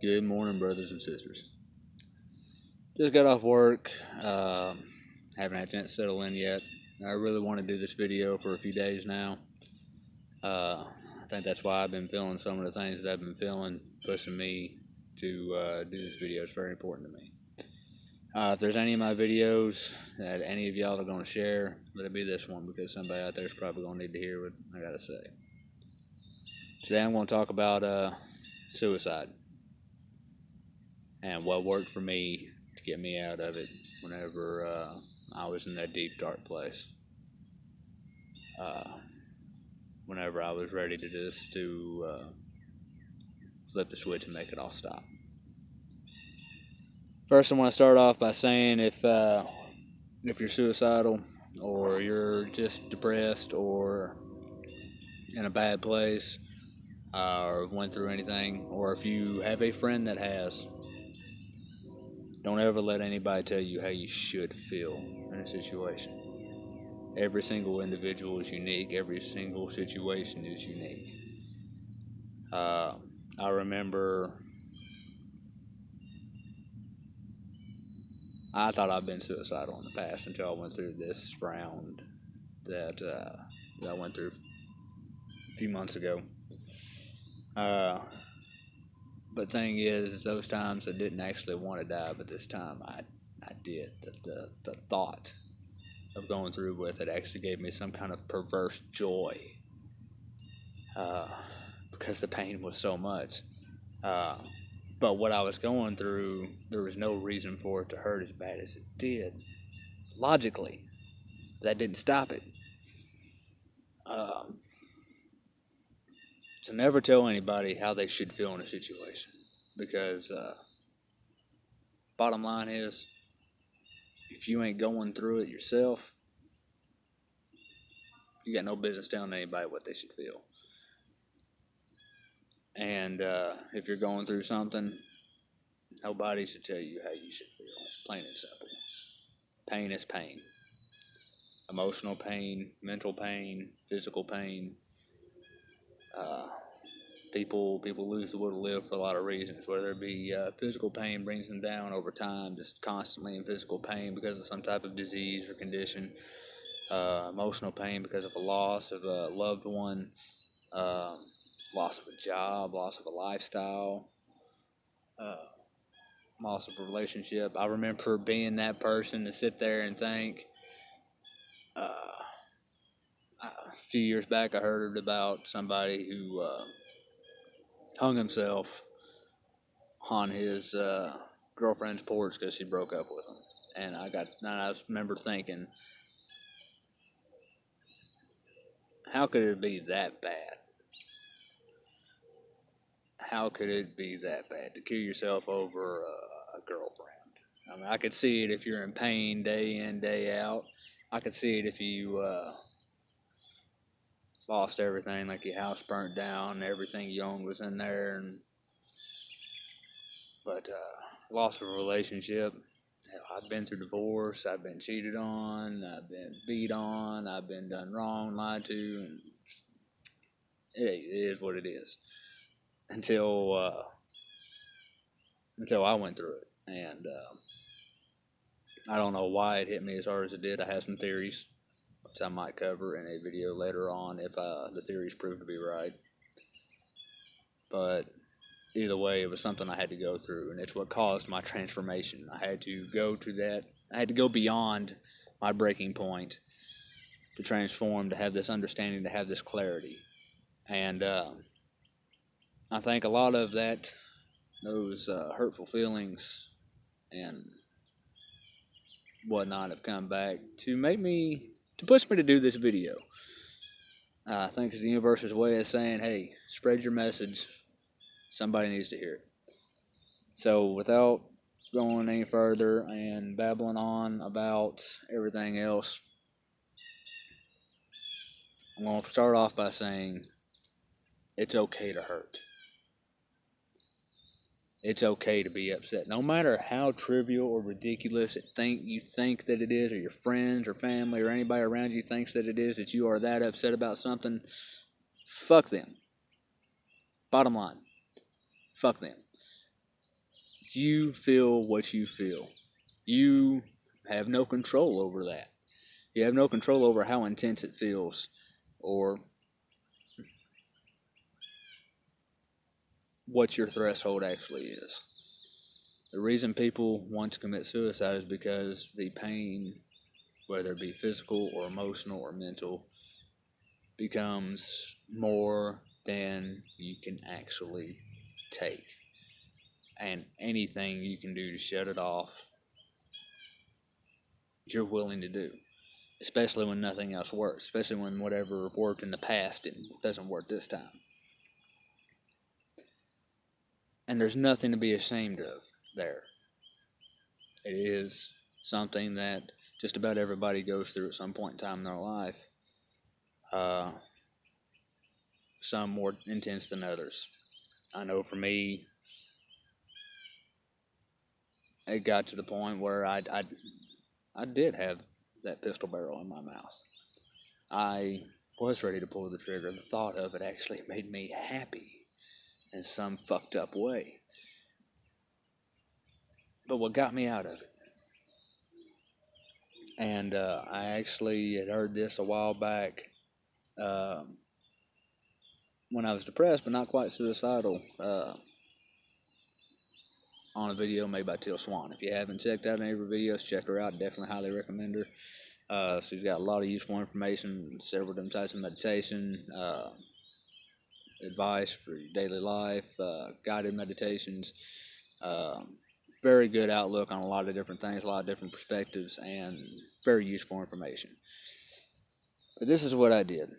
Good morning, brothers and sisters. Just got off work. Haven't had a chance to settle in yet. I really want to do this video for a few days now. I think that's why I've been feeling some of the things that I've been feeling, pushing me to do this video. It's very important to me. If there's any of my videos that any of y'all are going to share, let it be this one, because somebody out there is probably going to need to hear what I got to say. Today I'm going to talk about suicide and what worked for me to get me out of it whenever I was in that deep, dark place. Whenever I was ready to just flip the switch and make it all stop. First, I want to start off by saying if you're suicidal, or you're just depressed, or in a bad place, or went through anything, or if you have a friend that has, don't ever let anybody tell you how you should feel in a situation. Every single individual is unique. Every single situation is unique. I remember I thought I'd been suicidal in the past until I went through this round that I went through a few months ago. But thing is, those times I didn't actually want to die, but this time I did. The thought of going through with it actually gave me some kind of perverse joy, because the pain was so much. But what I was going through, there was no reason for it to hurt as bad as it did. Logically, that didn't stop it. So never tell anybody how they should feel in a situation, because bottom line is, if you ain't going through it yourself, you got no business telling anybody what they should feel. And if you're going through something, nobody should tell you how you should feel. It's plain and simple. Pain is pain. Emotional pain, mental pain, physical pain. People lose the will to live for a lot of reasons, whether it be physical pain brings them down over time, just constantly in physical pain because of some type of disease or condition. Emotional pain because of a loss of a loved one, loss of a job, loss of a lifestyle, loss of a relationship. I remember being that person to sit there and think. A few years back, I heard about somebody who hung himself on his girlfriend's porch because she broke up with him. And I remember thinking, how could it be that bad? How could it be that bad to kill yourself over a girlfriend? I mean, I could see it if you're in pain day in, day out. I could see it if you lost everything, like your house burnt down, everything you owned was in there, but loss of a relationship. I've been through divorce, I've been cheated on, I've been beat on, I've been done wrong, lied to, and it is what it is. Until I went through it, and I don't know why it hit me as hard as it did. I have some theories, which I might cover in a video later on if the theories prove to be right. But either way, it was something I had to go through, and it's what caused my transformation. I had to go to that. I had to go beyond my breaking point to transform, to have this understanding, to have this clarity. And I think a lot of those hurtful feelings and whatnot have come back to push me to do this video. I think it's the universe's way of saying, hey, spread your message. Somebody needs to hear it. So without going any further and babbling on about everything else, I'm going to start off by saying it's okay to hurt. It's okay to be upset. No matter how trivial or ridiculous you think that it is, or your friends or family or anybody around you thinks that it is, that you are that upset about something, fuck them. Bottom line, fuck them. You feel what you feel. You have no control over that. You have no control over how intense it feels or what your threshold actually is. The reason people want to commit suicide is because the pain, whether it be physical or emotional or mental, becomes more than you can actually take. And anything you can do to shut it off, you're willing to do. Especially when nothing else works. Especially when whatever worked in the past doesn't work this time. And there's nothing to be ashamed of there. It is something that just about everybody goes through at some point in time in their life. Some more intense than others. I know for me, it got to the point where I did have that pistol barrel in my mouth. I was ready to pull the trigger. The thought of it actually made me happy in some fucked up way. But what got me out of it? And I actually had heard this a while back when I was depressed, but not quite suicidal, on a video made by Teal Swan. If you haven't checked out any of her videos, check her out. Definitely highly recommend her. She's got a lot of useful information, several different types of meditation, advice for your daily life, guided meditations. Very good outlook on a lot of different things, a lot of different perspectives, and very useful information. But this is what I did.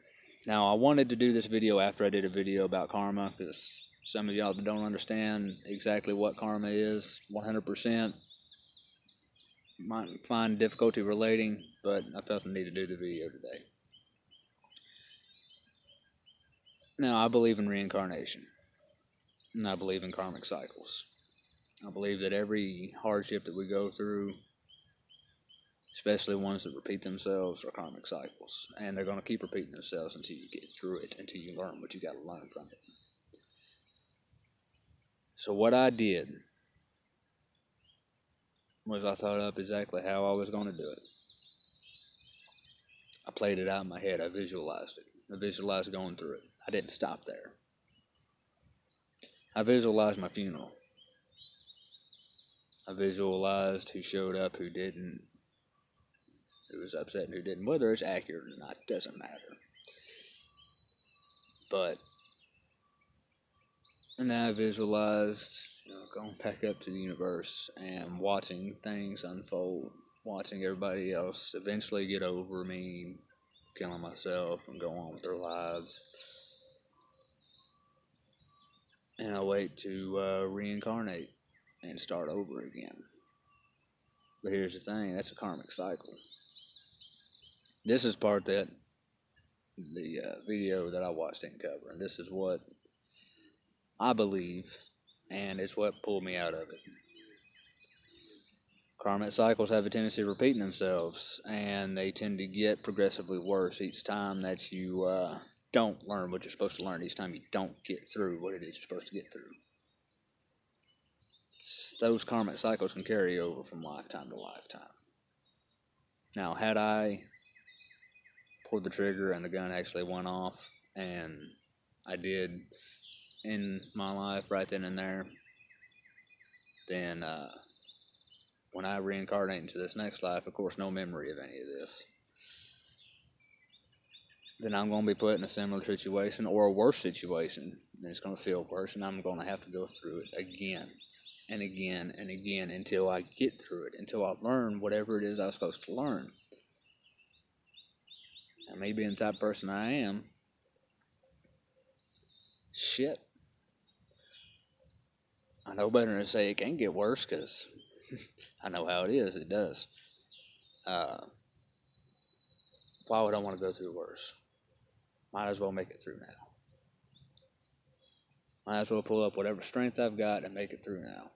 Now, I wanted to do this video after I did a video about karma, because some of y'all that don't understand exactly what karma is 100% might find difficulty relating, but I felt the need to do the video today. Now, I believe in reincarnation, and I believe in karmic cycles. I believe that every hardship that we go through, especially ones that repeat themselves, are karmic cycles. And they're going to keep repeating themselves until you get through it, until you learn what you got to learn from it. So what I did was I thought up exactly how I was going to do it. I played it out in my head. I visualized it. I visualized going through it. I didn't stop there. I visualized my funeral. I visualized who showed up, who didn't, who was upset and who didn't. Whether it's accurate or not doesn't matter. But, and then I visualized, going back up to the universe and watching things unfold, watching everybody else eventually get over me, killing myself, and go on with their lives. And I wait to reincarnate and start over again. But here's the thing, that's a karmic cycle. This is part that the video that I watched didn't cover, and this is what I believe, and it's what pulled me out of it. Karmic cycles have a tendency of repeating themselves, and they tend to get progressively worse each time that you don't learn what you're supposed to learn, each time you don't get through what it is you're supposed to get through. Those karmic cycles can carry over from lifetime to lifetime. Now, had I pulled the trigger and the gun actually went off, and I did in my life right then and there, then when I reincarnate into this next life, of course, no memory of any of this, then I'm going to be put in a similar situation or a worse situation, and it's going to feel worse, and I'm going to have to go through it again and again and again until I get through it, until I learn whatever it is I was supposed to learn. And me being the type of person I am, shit, I know better than to say it can't get worse, because I know how it is. It does. Why would I want to go through worse? Might as well make it through now. Might as well pull up whatever strength I've got and make it through now.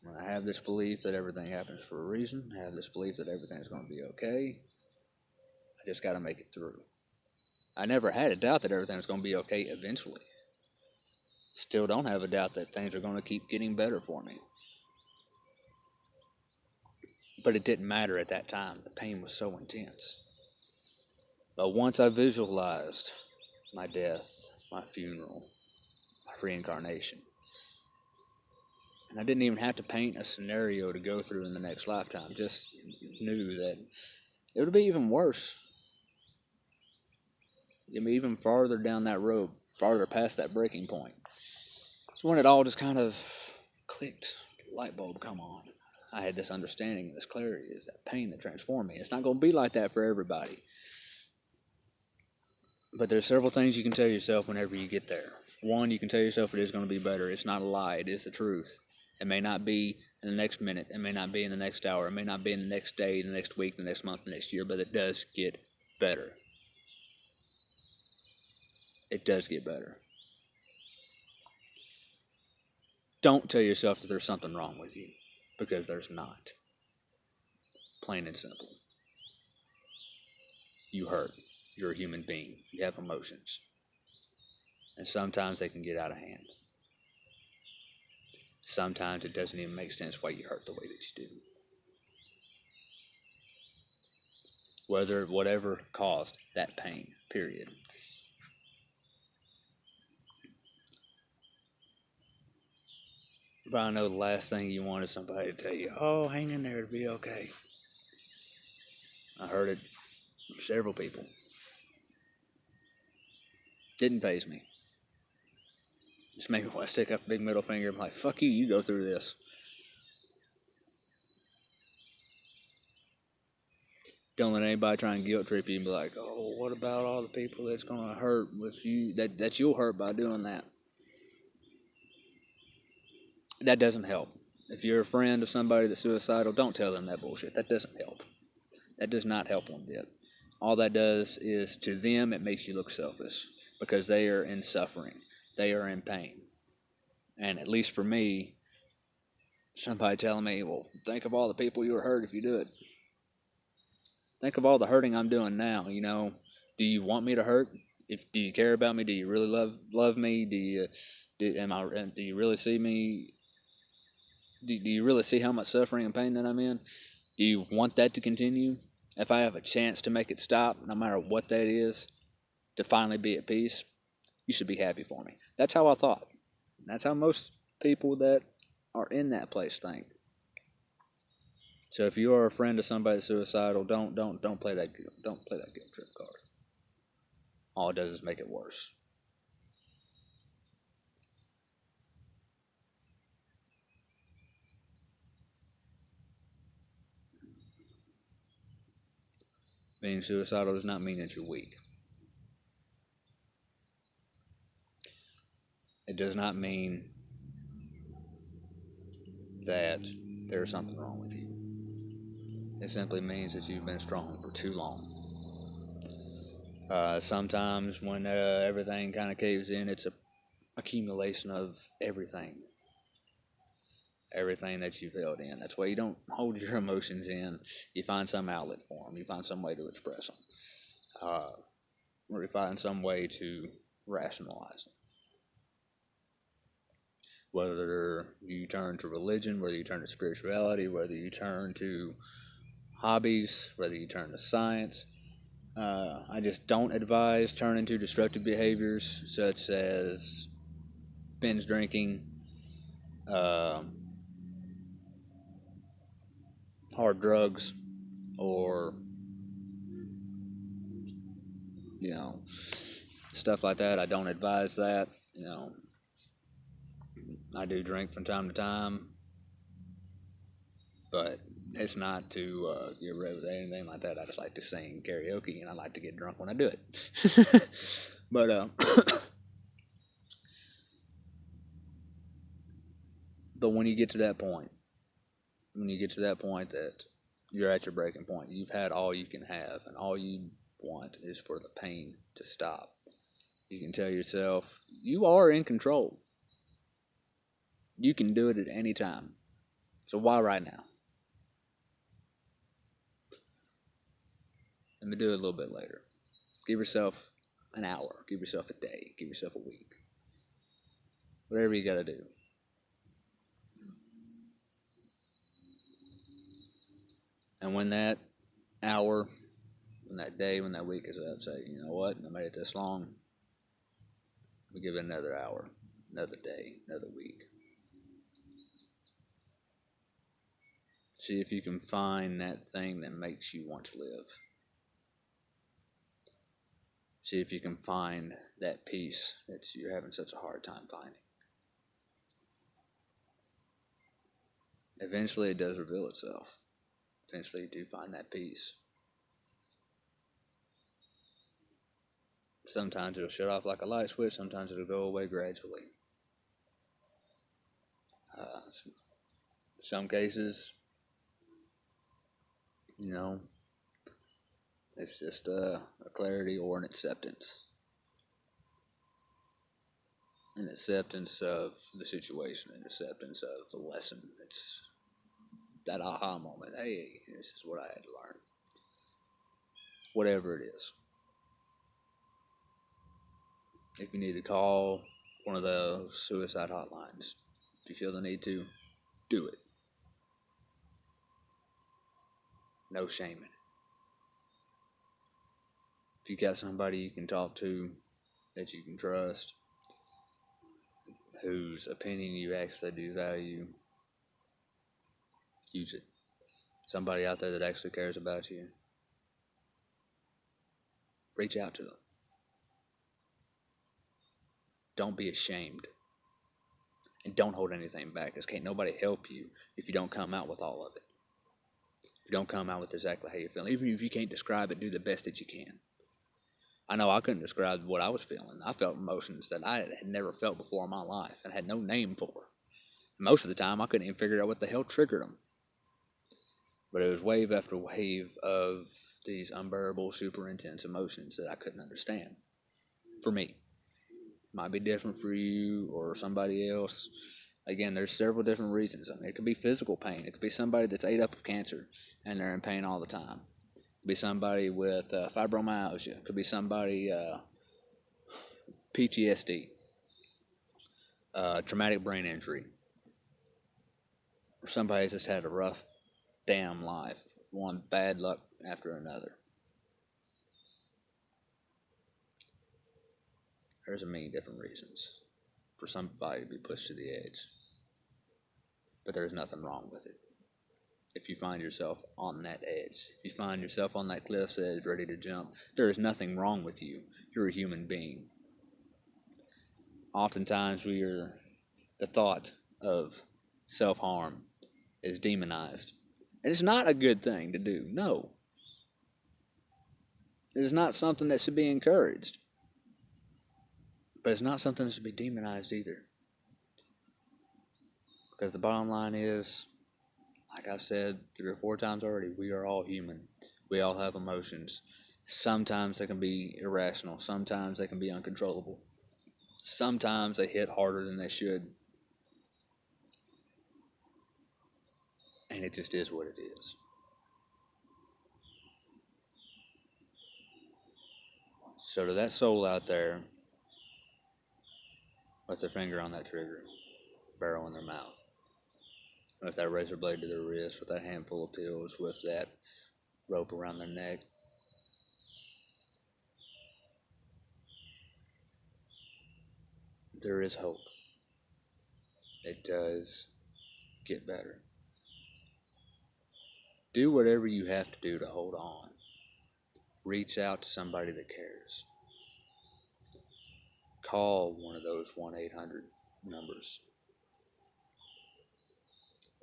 When I have this belief that everything happens for a reason, I have this belief that everything's going to be okay, I just got to make it through. I never had a doubt that everything was going to be okay eventually. Still don't have a doubt that things are going to keep getting better for me. But it didn't matter at that time. The pain was so intense. But once I visualized my death, my funeral, my reincarnation, and I didn't even have to paint a scenario to go through in the next lifetime, just knew that it would be even worse. Get me even farther down that road, farther past that breaking point. So when it all just kind of clicked, light bulb come on. I had this understanding, this clarity, is that pain that transformed me. It's not going to be like that for everybody. But there's several things you can tell yourself whenever you get there. One, you can tell yourself it is going to be better. It's not a lie. It is the truth. It may not be in the next minute. It may not be in the next hour. It may not be in the next day, the next week, the next month, the next year. But it does get better. It does get better. Don't tell yourself that there's something wrong with you, because there's not. Plain and simple. You hurt. You're a human being. You have emotions. And sometimes they can get out of hand. Sometimes it doesn't even make sense why you hurt the way that you do. Whatever caused that pain, period. But I know the last thing you want is somebody to tell you, oh, hang in there, it'll be okay. I heard it from several people. Didn't faze me. Just made me want to stick up a big middle finger. I'm like, fuck you, you go through this. Don't let anybody try and guilt trip you and be like, oh, what about all the people that's going to hurt with you, that you'll hurt by doing that? That doesn't help. If you're a friend of somebody that's suicidal, don't tell them that bullshit. That doesn't help. That does not help one bit. All that does is, to them, it makes you look selfish, because they are in suffering. They are in pain. And at least for me, somebody telling me, well, think of all the people you would hurt if you do it. Think of all the hurting I'm doing now. Do you want me to hurt? Do you care about me? Do you really love me? Do you really see me? Do you really see how much suffering and pain that I'm in? Do you want that to continue? If I have a chance to make it stop, no matter what that is, to finally be at peace, you should be happy for me. That's how I thought. That's how most people that are in that place think. So if you are a friend of somebody that's suicidal, don't play that guilt trip card. All it does is make it worse. Being suicidal does not mean that you're weak. It does not mean that there's something wrong with you. It simply means that you've been strong for too long. Sometimes when everything kind of caves in, it's a accumulation of everything that you've held in. That's why you don't hold your emotions in. You find some outlet for them. You find some way to express them. Or you find some way to rationalize them. Whether you turn to religion, whether you turn to spirituality, whether you turn to hobbies, whether you turn to science. I just don't advise turning to destructive behaviors such as binge drinking, hard drugs, or stuff like that. I don't advise that. I do drink from time to time, but it's not to get rid of anything like that. I just like to sing karaoke, and I like to get drunk when I do it. But but when you get to that point, that you're at your breaking point, you've had all you can have, and all you want is for the pain to stop. You can tell yourself, you are in control. You can do it at any time. So why right now? Let me do it a little bit later. Give yourself an hour. Give yourself a day. Give yourself a week. Whatever you gotta do. And when that hour, when that day, when that week is up, say, you know what, I made it this long. We give it another hour, another day, another week. See if you can find that thing that makes you want to live. See if you can find that peace that you're having such a hard time finding. Eventually it does reveal itself. Eventually you do find that peace. Sometimes it'll shut off like a light switch, sometimes it'll go away gradually. Uh, some cases, you know, it's just a clarity or an acceptance. An acceptance of the situation, an acceptance of the lesson. It's that aha moment. Hey, this is what I had to learn. Whatever it is. If you need to call one of those suicide hotlines, if you feel the need to, do it. No shaming. If you got somebody you can talk to that you can trust, whose opinion you actually do value, use it. Somebody out there that actually cares about you, reach out to them. Don't be ashamed. And don't hold anything back, because can't nobody help you if you don't come out with all of it. If you don't come out with exactly how you're feeling. Even if you can't describe it, do the best that you can. I know I couldn't describe what I was feeling. I felt emotions that I had never felt before in my life and had no name for. Most of the time, I couldn't even figure out what the hell triggered them. But it was wave after wave of these unbearable, super intense emotions that I couldn't understand. For me. Might be different for you or somebody else. Again, there's several different reasons. I mean, it could be physical pain. It could be somebody that's ate up with cancer and they're in pain all the time. It could be somebody with fibromyalgia. It could be somebody PTSD, traumatic brain injury, or somebody's just had a rough damn life, one bad luck after another. There's a million different reasons for somebody to be pushed to the edge, but there's nothing wrong with it. If you find yourself on that edge, if you find yourself on that cliff's edge ready to jump, there is nothing wrong with you. You're a human being. Oftentimes the thought of self-harm is demonized. And it's not a good thing to do. No. It is not something that should be encouraged. But it's not something that should be demonized either. Because the bottom line is, like I've said 3 or 4 times already, we are all human. We all have emotions. Sometimes they can be irrational. Sometimes they can be uncontrollable. Sometimes they hit harder than they should. And it just is what it is. So to that soul out there with their finger on that trigger, barrel in their mouth, with that razor blade to their wrist, with that handful of pills, with that rope around their neck, there is hope. It does get better. Do whatever you have to do to hold on. Reach out to somebody that cares. Call one of those 1-800 numbers.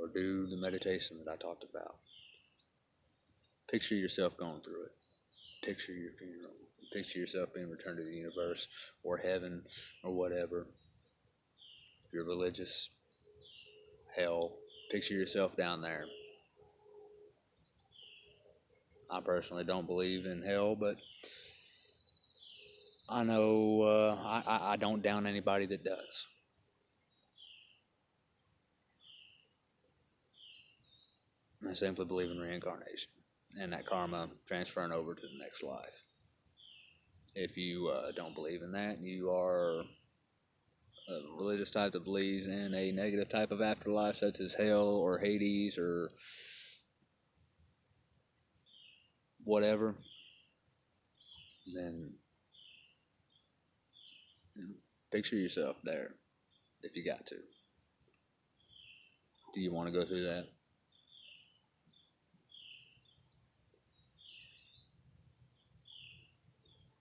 Or do the meditation that I talked about. Picture yourself going through it. Picture your funeral. Picture yourself being returned to the universe or heaven or whatever. If you're religious, hell. Picture yourself down there. I personally don't believe in hell, but I know I don't down anybody that does. I simply believe in reincarnation and that karma transferring over to the next life. If you don't believe in that, you are a religious type that believes in a negative type of afterlife, such as hell or Hades or whatever, then picture yourself there if you got to. Do you want to go through that?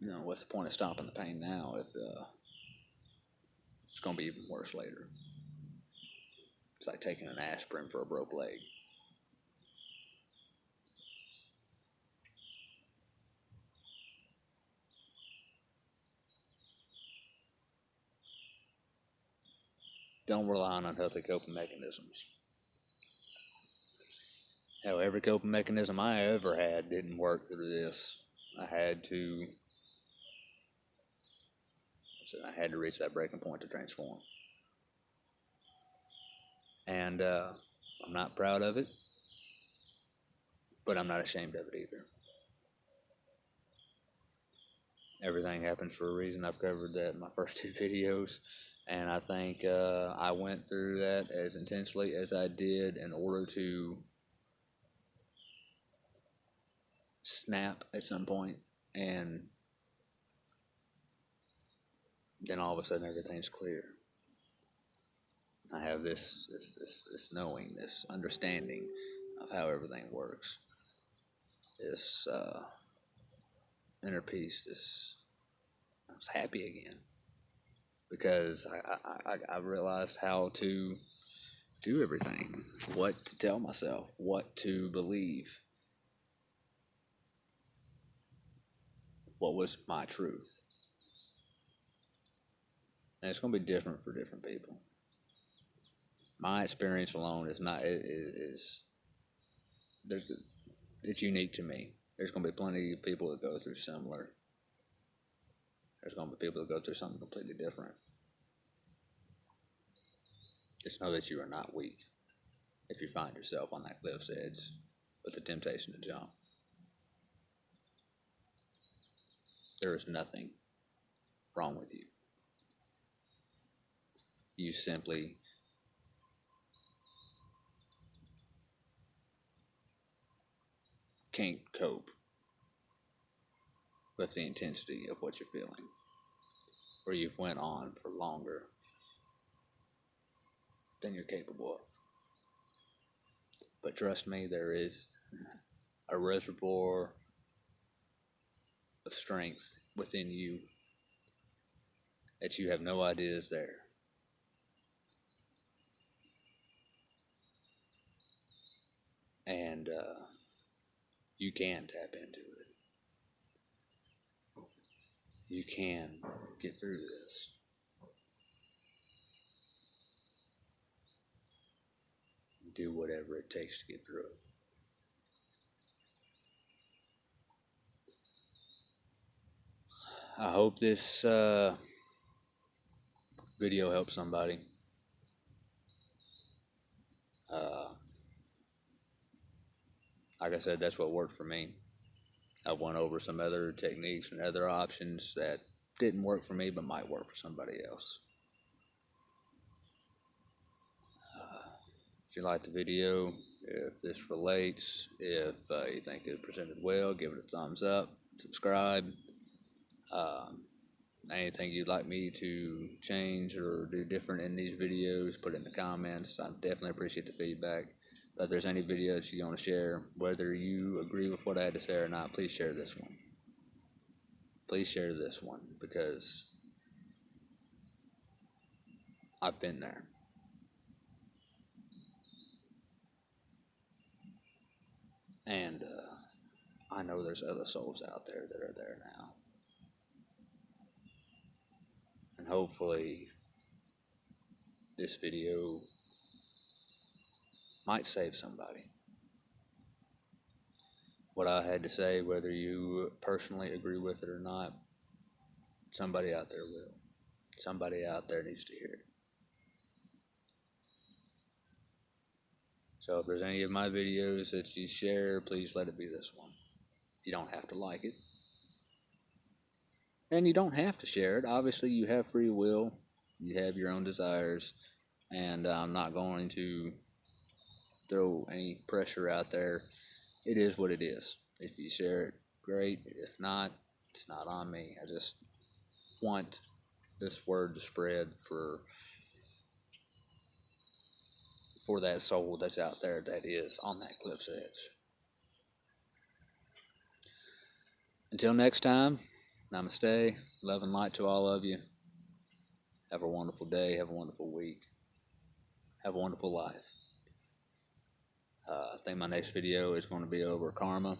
No, what's the point of stopping the pain now if it's going to be even worse later? It's like taking an aspirin for a broke leg. Don't rely on unhealthy coping mechanisms. Hell, every coping mechanism I ever had didn't work through this. I had to reach that breaking point to transform. And I'm not proud of it, but I'm not ashamed of it either. Everything happens for a reason. I've covered that in my first 2 videos. And I think I went through that as intensely as I did in order to snap at some point, and then all of a sudden everything's clear. I have this knowing, this understanding of how everything works. This inner peace. I was happy again because I realized how to do everything, what to tell myself, what to believe, what was my truth. And it's going to be different for different people. My experience alone is not it's unique to me. There's going to be plenty of people that go through similar. There's going to be people that go through something completely different. Just know that you are not weak if you find yourself on that cliff's edge with the temptation to jump. There is nothing wrong with you. You simply can't cope with the intensity of what you're feeling, or you've went on for longer than you're capable of. But trust me, there is a reservoir of strength within you that you have no idea is there. And you can tap into it. You can get through this. Do whatever it takes to get through it. I hope this video helps somebody. Like I said, that's what worked for me. I went over some other techniques and other options that didn't work for me but might work for somebody else. If you like the video, if this relates, if you think it presented well, give it a thumbs up, subscribe. Anything you'd like me to change or do different in these videos, put it in the comments. I definitely appreciate the feedback. But if there's any videos you want to share, whether you agree with what I had to say or not, please share this one. Please share this one, because I've been there. And I know there's other souls out there that are there now. And hopefully this video might save somebody. What I had to say, whether you personally agree with it or not, somebody out there will. Somebody out there needs to hear it. So if there's any of my videos that you share, please let it be this one. You don't have to like it. And you don't have to share it. Obviously, you have free will. You have your own desires, and I'm not going to throw any pressure out there. It is what it is. If you share it, great. If not, it's not on me. I just want this word to spread for that soul that's out there that is on that cliff's edge. Until next time, namaste, love and light to all of you. Have a wonderful day, have a wonderful week, have a wonderful life. I think my next video is going to be over karma,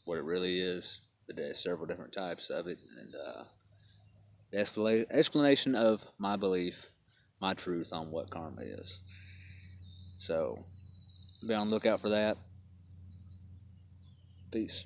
what it really is. There's several different types of it, and the explanation of my belief, my truth on what karma is. So be on the lookout for that. Peace.